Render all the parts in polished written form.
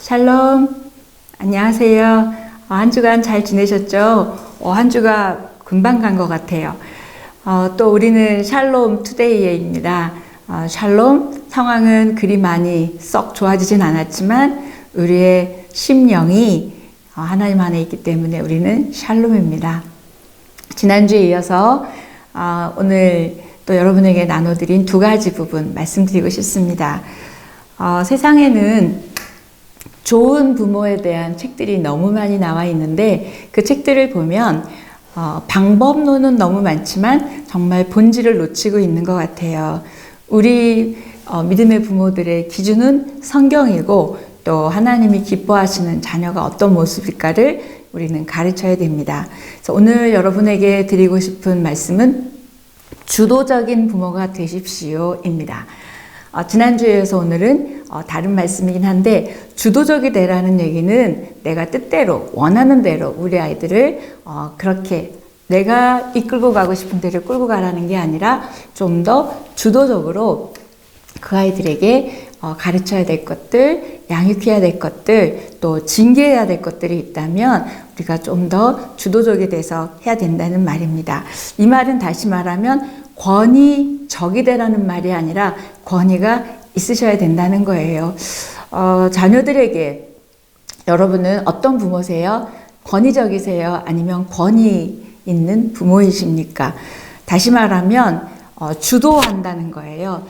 샬롬, 안녕하세요. 한 주간 잘 지내셨죠? 한 주가 금방 간 것 같아요. 또 우리는 샬롬 투데이입니다. 샬롬, 상황은 그리 많이 썩 좋아지진 않았지만 우리의 심령이 하나님 안에 있기 때문에 우리는 샬롬입니다. 지난주에 이어서 오늘 또 여러분에게 나눠드린 두 가지 부분 말씀드리고 싶습니다. 세상에는 좋은 부모에 대한 책들이 너무 많이 나와 있는데 그 책들을 보면 방법론은 너무 많지만 정말 본질을 놓치고 있는 것 같아요. 우리 믿음의 부모들의 기준은 성경이고 또 하나님이 기뻐하시는 자녀가 어떤 모습일까를 우리는 가르쳐야 됩니다. 그래서 오늘 여러분에게 드리고 싶은 말씀은 주도적인 부모가 되십시오입니다. 지난주에서 오늘은 다른 말씀이긴 한데 주도적이 되라는 얘기는 내가 뜻대로 원하는 대로 우리 아이들을 그렇게 내가 이끌고 가고 싶은 데를 끌고 가라는 게 아니라 좀 더 주도적으로 그 아이들에게 가르쳐야 될 것들, 양육해야 될 것들, 또 징계해야 될 것들이 있다면 우리가 좀 더 주도적이 돼서 해야 된다는 말입니다. 이 말은 다시 말하면 권위적이 되라는 말이 아니라 권위가 있으셔야 된다는 거예요. 자녀들에게 여러분은 어떤 부모세요? 권위적이세요? 아니면 권위 있는 부모이십니까? 다시 말하면 주도한다는 거예요.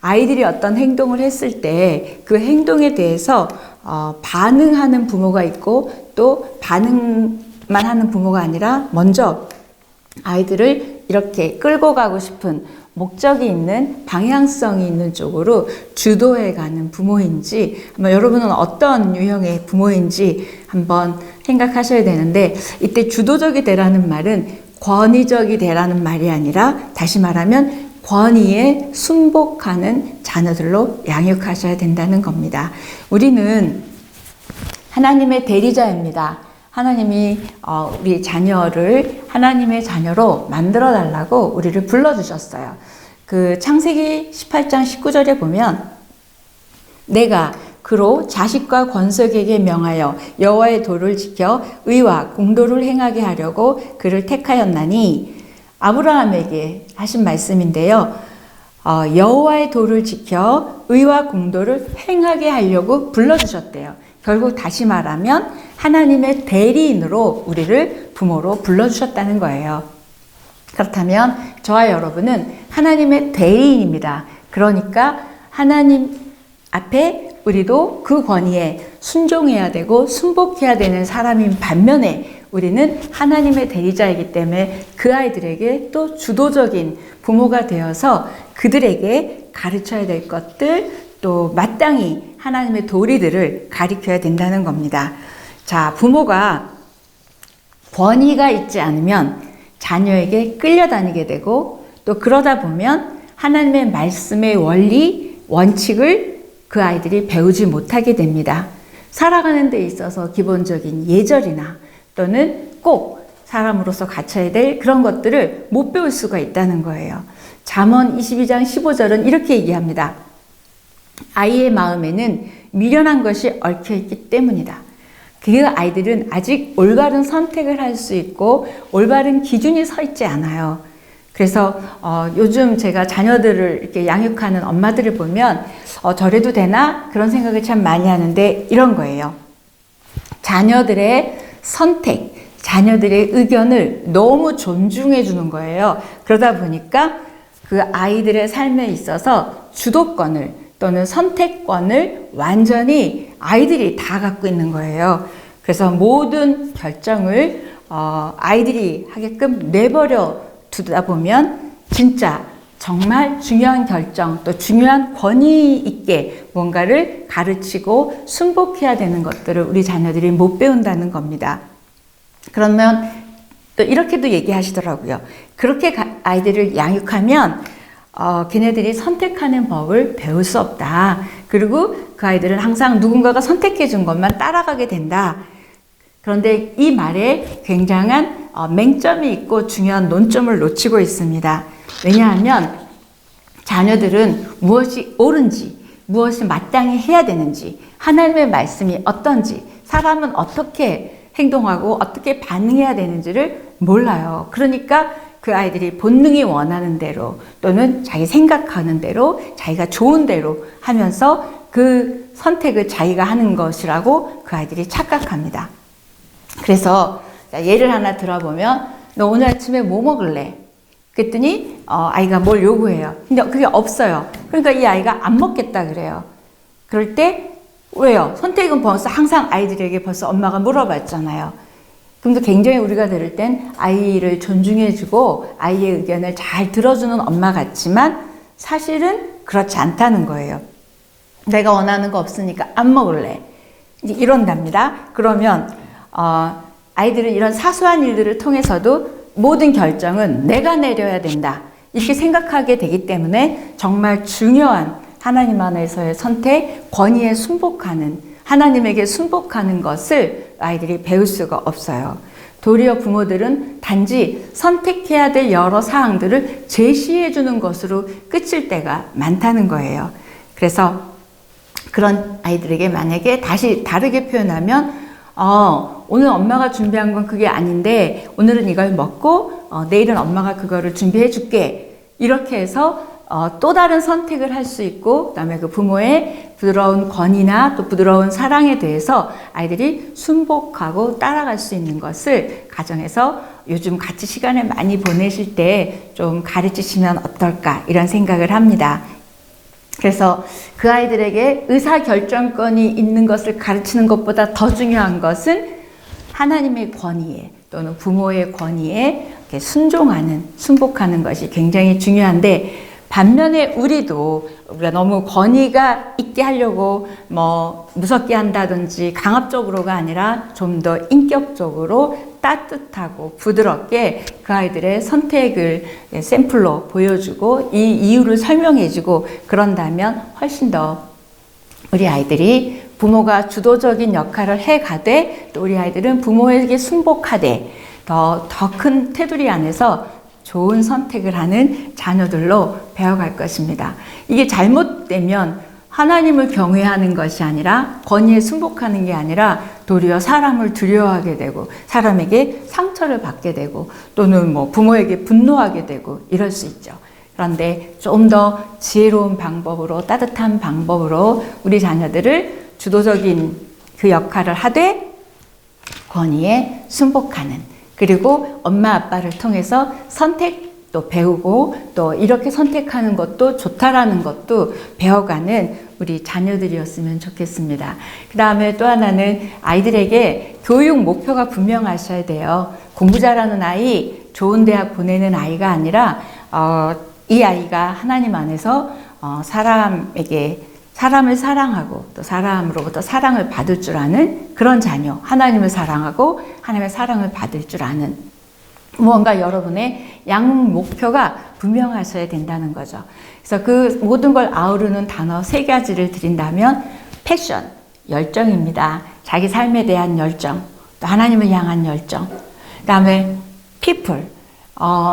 아이들이 어떤 행동을 했을 때 그 행동에 대해서 반응하는 부모가 있고 또 반응만 하는 부모가 아니라 먼저 아이들을 이렇게 끌고 가고 싶은 목적이 있는 방향성이 있는 쪽으로 주도해가는 부모인지 한번 여러분은 어떤 유형의 부모인지 한번 생각하셔야 되는데 이때 주도적이 되라는 말은 권위적이 되라는 말이 아니라 다시 말하면 권위에 순복하는 자녀들로 양육하셔야 된다는 겁니다. 우리는 하나님의 대리자입니다. 하나님이 우리 자녀를 하나님의 자녀로 만들어 달라고 우리를 불러주셨어요. 그 창세기 18장 19절에 보면 내가 그로 자식과 권속에게 명하여 여호와의 도를 지켜 의와 공도를 행하게 하려고 그를 택하였나니 아브라함에게 하신 말씀인데요. 여호와의 도를 지켜 의와 공도를 행하게 하려고 불러주셨대요. 결국 다시 말하면 하나님의 대리인으로 우리를 부모로 불러주셨다는 거예요. 그렇다면 저와 여러분은 하나님의 대리인입니다. 그러니까 하나님 앞에 우리도 그 권위에 순종해야 되고 순복해야 되는 사람인 반면에 우리는 하나님의 대리자이기 때문에 그 아이들에게 또 주도적인 부모가 되어서 그들에게 가르쳐야 될 것들 또 마땅히 하나님의 도리들을 가르쳐야 된다는 겁니다. 자, 부모가 권위가 있지 않으면 자녀에게 끌려다니게 되고 또 그러다 보면 하나님의 말씀의 원리, 원칙을 그 아이들이 배우지 못하게 됩니다. 살아가는 데 있어서 기본적인 예절이나 또는 꼭 사람으로서 갖춰야 될 그런 것들을 못 배울 수가 있다는 거예요. 잠언 22장 15절은 이렇게 얘기합니다. 아이의 마음에는 미련한 것이 얽혀있기 때문이다. 그 아이들은 아직 올바른 선택을 할 수 있고 올바른 기준이 서 있지 않아요. 그래서 요즘 제가 자녀들을 이렇게 양육하는 엄마들을 보면 저래도 되나? 그런 생각을 참 많이 하는데 이런 거예요. 자녀들의 선택, 자녀들의 의견을 너무 존중해 주는 거예요. 그러다 보니까 그 아이들의 삶에 있어서 주도권을 또는 선택권을 완전히 아이들이 다 갖고 있는 거예요. 그래서 모든 결정을 아이들이 하게끔 내버려 두다 보면 진짜 정말 중요한 결정 또 중요한 권위 있게 뭔가를 가르치고 순복해야 되는 것들을 우리 자녀들이 못 배운다는 겁니다. 그러면 또 이렇게도 얘기하시더라고요. 그렇게 아이들을 양육하면 걔네들이 선택하는 법을 배울 수 없다. 그리고 그 아이들은 항상 누군가가 선택해 준 것만 따라가게 된다. 그런데 이 말에 굉장한 맹점이 있고 중요한 논점을 놓치고 있습니다. 왜냐하면 자녀들은 무엇이 옳은지 무엇을 마땅히 해야 되는지, 하나님의 말씀이 어떤지, 사람은 어떻게 행동하고 어떻게 반응해야 되는지를 몰라요. 그러니까 그 아이들이 본능이 원하는 대로 또는 자기 생각하는 대로 자기가 좋은 대로 하면서 그 선택을 자기가 하는 것이라고 그 아이들이 착각합니다. 그래서 예를 하나 들어보면 너 오늘 아침에 뭐 먹을래? 그랬더니 아이가 뭘 요구해요. 근데 그게 없어요. 그러니까 이 아이가 안 먹겠다 그래요. 그럴 때 왜요? 선택은 벌써 항상 아이들에게 벌써 엄마가 물어봤잖아요. 그런데 굉장히 우리가 들을 땐 아이를 존중해주고 아이의 의견을 잘 들어주는 엄마 같지만 사실은 그렇지 않다는 거예요. 내가 원하는 거 없으니까 안 먹을래. 이런답니다. 그러면 아이들은 이런 사소한 일들을 통해서도 모든 결정은 내가 내려야 된다. 이렇게 생각하게 되기 때문에 정말 중요한 하나님 안에서의 선택, 권위에 순복하는, 하나님에게 순복하는 것을 아이들이 배울 수가 없어요. 도리어 부모들은 단지 선택해야 될 여러 사항들을 제시해 주는 것으로 끝일 때가 많다는 거예요. 그래서 그런 아이들에게 만약에 다시 다르게 표현하면 오늘 엄마가 준비한 건 그게 아닌데 오늘은 이걸 먹고 내일은 엄마가 그거를 준비해 줄게. 이렇게 해서 또 다른 선택을 할 수 있고 그다음에 그 부모의 부드러운 권위나 또 부드러운 사랑에 대해서 아이들이 순복하고 따라갈 수 있는 것을 가정에서 요즘 같이 시간을 많이 보내실 때 좀 가르치시면 어떨까 이런 생각을 합니다. 그래서 그 아이들에게 의사결정권이 있는 것을 가르치는 것보다 더 중요한 것은 하나님의 권위에 또는 부모의 권위에 순종하는, 순복하는 것이 굉장히 중요한데 반면에 우리가 너무 권위가 있게 하려고 무섭게 한다든지 강압적으로가 아니라 좀 더 인격적으로 따뜻하고 부드럽게 그 아이들의 선택을 샘플로 보여주고 이 이유를 설명해주고 그런다면 훨씬 더 우리 아이들이 부모가 주도적인 역할을 해가되 또 우리 아이들은 부모에게 순복하되 더 큰 테두리 안에서 좋은 선택을 하는 자녀들로 배워갈 것입니다. 이게 잘못되면 하나님을 경외하는 것이 아니라 권위에 순복하는 게 아니라 도리어 사람을 두려워하게 되고 사람에게 상처를 받게 되고 또는 부모에게 분노하게 되고 이럴 수 있죠. 그런데 좀 더 지혜로운 방법으로 따뜻한 방법으로 우리 자녀들을 주도적인 그 역할을 하되 권위에 순복하는 그리고 엄마 아빠를 통해서 선택도 배우고 또 이렇게 선택하는 것도 좋다라는 것도 배워가는 우리 자녀들이었으면 좋겠습니다. 그 다음에 또 하나는 아이들에게 교육 목표가 분명하셔야 돼요. 공부 잘하는 아이, 좋은 대학 보내는 아이가 아니라 이 아이가 하나님 안에서 사람을 사랑하고 또 사람으로부터 사랑을 받을 줄 아는 그런 자녀, 하나님을 사랑하고 하나님의 사랑을 받을 줄 아는 무언가 여러분의 양육 목표가 분명하셔야 된다는 거죠. 그래서 그 모든 걸 아우르는 단어 3가지를 드린다면 패션, 열정입니다. 자기 삶에 대한 열정, 또 하나님을 향한 열정, 그 다음에 people,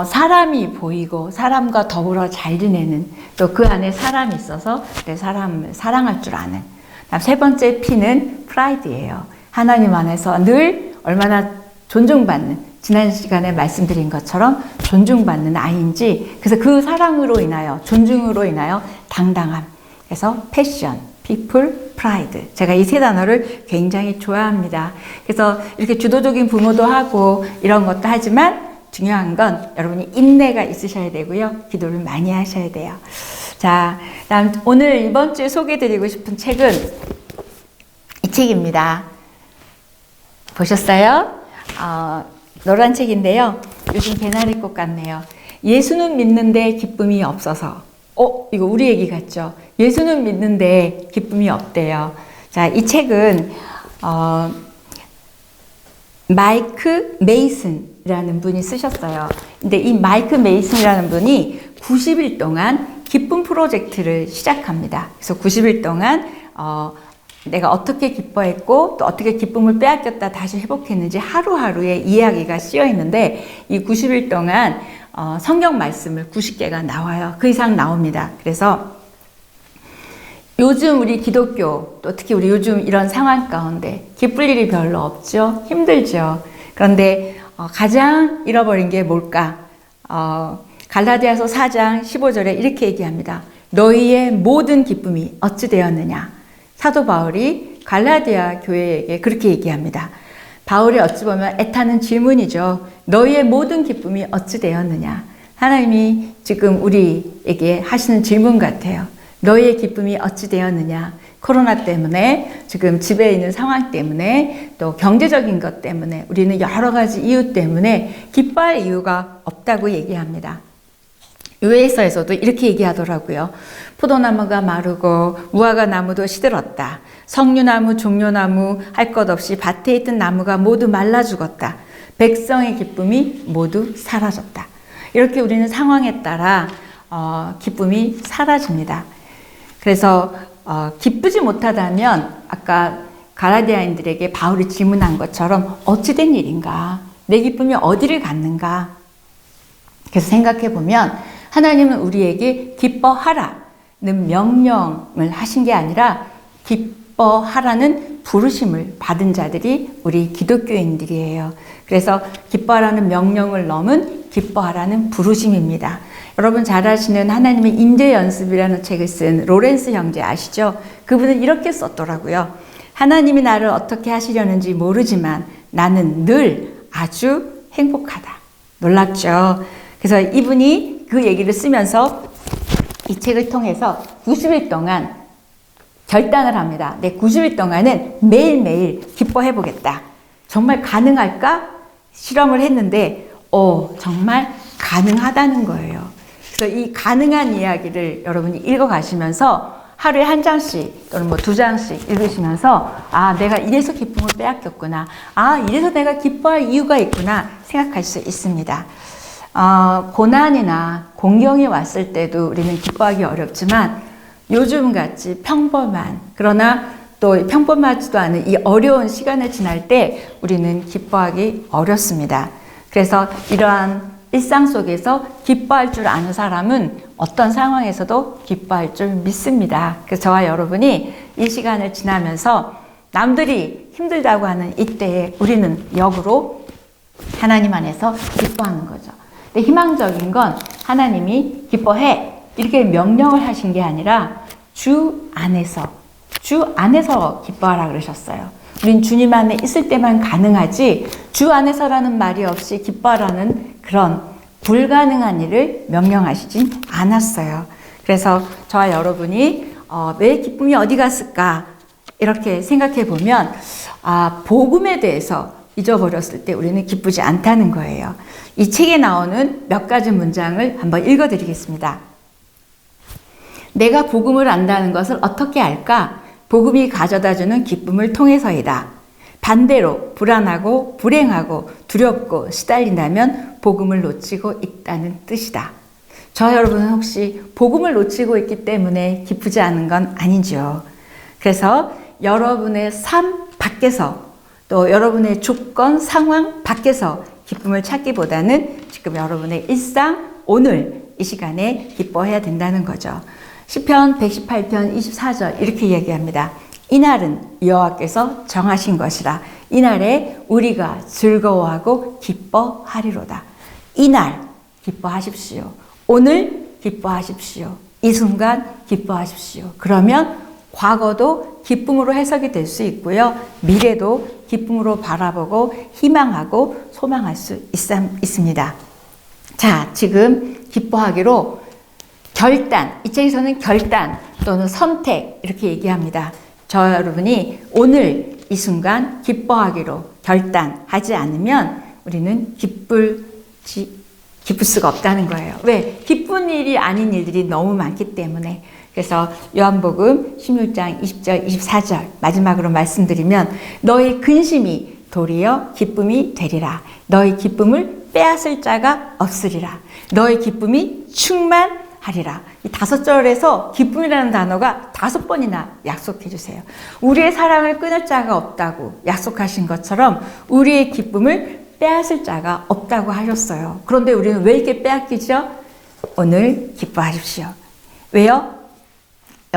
사람이 보이고 사람과 더불어 잘 지내는 또 그 안에 사람이 있어서 내 사람을 사랑할 줄 아는 다음 3번째 P는 프라이드예요. 하나님 안에서 늘 얼마나 존중받는 지난 시간에 말씀드린 것처럼 존중받는 아이인지 그래서 그 사랑으로 인하여 존중으로 인하여 당당함 그래서 패션, people, pride 제가 이 3단어를 굉장히 좋아합니다. 그래서 이렇게 주도적인 부모도 하고 이런 것도 하지만 중요한 건 여러분이 인내가 있으셔야 되고요. 기도를 많이 하셔야 돼요. 자, 다음 오늘 이번 주에 소개해드리고 싶은 책은 이 책입니다. 보셨어요? 노란 책인데요. 요즘 개나리꽃 같네요. 예수는 믿는데 기쁨이 없어서. 이거 우리 얘기 같죠? 예수는 믿는데 기쁨이 없대요. 자, 이 책은 마이크 메이슨이라는 분이 쓰셨어요. 근데 이 마이크 메이슨이라는 분이 90일 동안 기쁨 프로젝트를 시작합니다. 그래서 90일 동안 내가 어떻게 기뻐했고 또 어떻게 기쁨을 빼앗겼다 다시 회복했는지 하루하루의 이야기가 쓰여 있는데 이 90일 동안 성경 말씀을 90개가 나와요. 그 이상 나옵니다. 그래서 요즘 우리 기독교, 또 특히 우리 요즘 이런 상황 가운데 기쁠 일이 별로 없죠. 힘들죠. 그런데 가장 잃어버린 게 뭘까? 갈라디아서 4장 15절에 이렇게 얘기합니다. 너희의 모든 기쁨이 어찌 되었느냐? 사도 바울이 갈라디아 교회에게 그렇게 얘기합니다. 바울이 어찌 보면 애타는 질문이죠. 너희의 모든 기쁨이 어찌 되었느냐? 하나님이 지금 우리에게 하시는 질문 같아요. 너희의 기쁨이 어찌 되었느냐? 코로나 때문에, 지금 집에 있는 상황 때문에, 또 경제적인 것 때문에, 우리는 여러 가지 이유 때문에 기뻐할 이유가 없다고 얘기합니다. 요에서에서도 이렇게 얘기하더라고요. 포도나무가 마르고 무화과 나무도 시들었다. 석류나무, 종려나무 할 것 없이 밭에 있던 나무가 모두 말라 죽었다. 백성의 기쁨이 모두 사라졌다. 이렇게 우리는 상황에 따라 기쁨이 사라집니다. 그래서 기쁘지 못하다면 아까 갈라디아인들에게 바울이 질문한 것처럼 어찌된 일인가? 내 기쁨이 어디를 갔는가? 그래서 생각해 보면 하나님은 우리에게 기뻐하라는 명령을 하신 게 아니라 기뻐하라는 부르심을 받은 자들이 우리 기독교인들이에요. 그래서 기뻐하라는 명령을 넘은 기뻐하라는 부르심입니다. 여러분 잘 아시는 하나님의 인재 연습이라는 책을 쓴 로렌스 형제 아시죠? 그분은 이렇게 썼더라고요. 하나님이 나를 어떻게 하시려는지 모르지만 나는 늘 아주 행복하다. 놀랍죠? 그래서 이분이 그 얘기를 쓰면서 이 책을 통해서 90일 동안 결단을 합니다. 내 90일 동안은 매일매일 기뻐해 보겠다. 정말 가능할까? 실험을 했는데 정말 가능하다는 거예요. 그래서 이 가능한 이야기를 여러분이 읽어가시면서 하루에 한 장씩 또는 뭐 2장씩 읽으시면서 내가 이래서 기쁨을 빼앗겼구나. 이래서 내가 기뻐할 이유가 있구나 생각할 수 있습니다. 고난이나 공경이 왔을 때도 우리는 기뻐하기 어렵지만 요즘같이 평범한 그러나 또 평범하지도 않은 이 어려운 시간을 지날 때 우리는 기뻐하기 어렵습니다. 그래서 이러한 일상 속에서 기뻐할 줄 아는 사람은 어떤 상황에서도 기뻐할 줄 믿습니다. 그래서 저와 여러분이 이 시간을 지나면서 남들이 힘들다고 하는 이때에 우리는 역으로 하나님 안에서 기뻐하는 거죠. 근데 희망적인 건 하나님이 기뻐해 이렇게 명령을 하신 게 아니라 주 안에서 기뻐하라 그러셨어요. 우린 주님 안에 있을 때만 가능하지 주 안에서라는 말이 없이 기뻐하라는 그런 불가능한 일을 명령하시진 않았어요. 그래서 저와 여러분이 내 기쁨이 어디 갔을까 이렇게 생각해 보면 복음에 대해서 잊어버렸을 때 우리는 기쁘지 않다는 거예요. 이 책에 나오는 몇 가지 문장을 한번 읽어드리겠습니다. 내가 복음을 안다는 것을 어떻게 알까? 복음이 가져다주는 기쁨을 통해서이다. 반대로 불안하고 불행하고 두렵고 시달린다면 복음을 놓치고 있다는 뜻이다. 저 여러분은 혹시 복음을 놓치고 있기 때문에 기쁘지 않은 건 아니죠. 그래서 여러분의 삶 밖에서 또 여러분의 조건, 상황 밖에서 기쁨을 찾기보다는 지금 여러분의 일상, 오늘 이 시간에 기뻐해야 된다는 거죠. 시편 118편 24절 이렇게 얘기합니다. 이날은 여호와께서 정하신 것이라. 이날에 우리가 즐거워하고 기뻐하리로다. 이날 기뻐하십시오. 오늘 기뻐하십시오. 이 순간 기뻐하십시오. 그러면 과거도 기쁨으로 해석이 될 수 있고요. 미래도 기쁨으로 바라보고 희망하고 소망할 수 있습니다. 자, 지금 기뻐하기로 결단, 이 책에서는 결단 또는 선택 이렇게 얘기합니다. 저 여러분이 오늘 이 순간 기뻐하기로 결단하지 않으면 우리는 기쁠 수가 없다는 거예요. 왜? 기쁜 일이 아닌 일들이 너무 많기 때문에. 그래서 요한복음 16장 20절 24절 마지막으로 말씀드리면 너희 근심이 도리어 기쁨이 되리라. 너희 기쁨을 빼앗을 자가 없으리라. 너희 기쁨이 충만하리라. 이 5절에서 기쁨이라는 단어가 5번이나 약속해 주세요. 우리의 사랑을 끊을 자가 없다고 약속하신 것처럼 우리의 기쁨을 빼앗을 자가 없다고 하셨어요. 그런데 우리는 왜 이렇게 빼앗기죠? 오늘 기뻐하십시오. 왜요?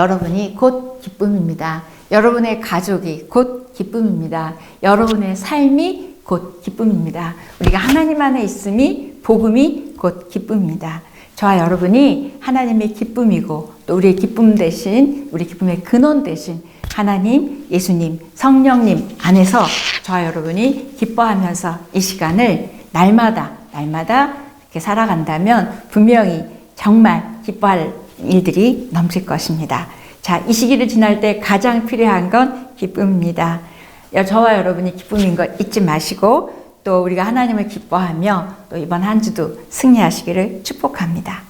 여러분이 곧 기쁨입니다. 여러분의 가족이 곧 기쁨입니다. 여러분의 삶이 곧 기쁨입니다. 우리가 하나님 안에 있음이 복음이 곧 기쁨입니다. 저와 여러분이 하나님의 기쁨이고 또 우리의 기쁨 대신 우리 기쁨의 근원 대신 하나님, 예수님, 성령님 안에서 저와 여러분이 기뻐하면서 이 시간을 날마다 이렇게 살아간다면 분명히 정말 기뻐할 일들이 넘칠 것입니다. 자, 이 시기를 지날 때 가장 필요한 건 기쁨입니다. 저와 여러분이 기쁨인 것 잊지 마시고 또 우리가 하나님을 기뻐하며 또 이번 한 주도 승리하시기를 축복합니다.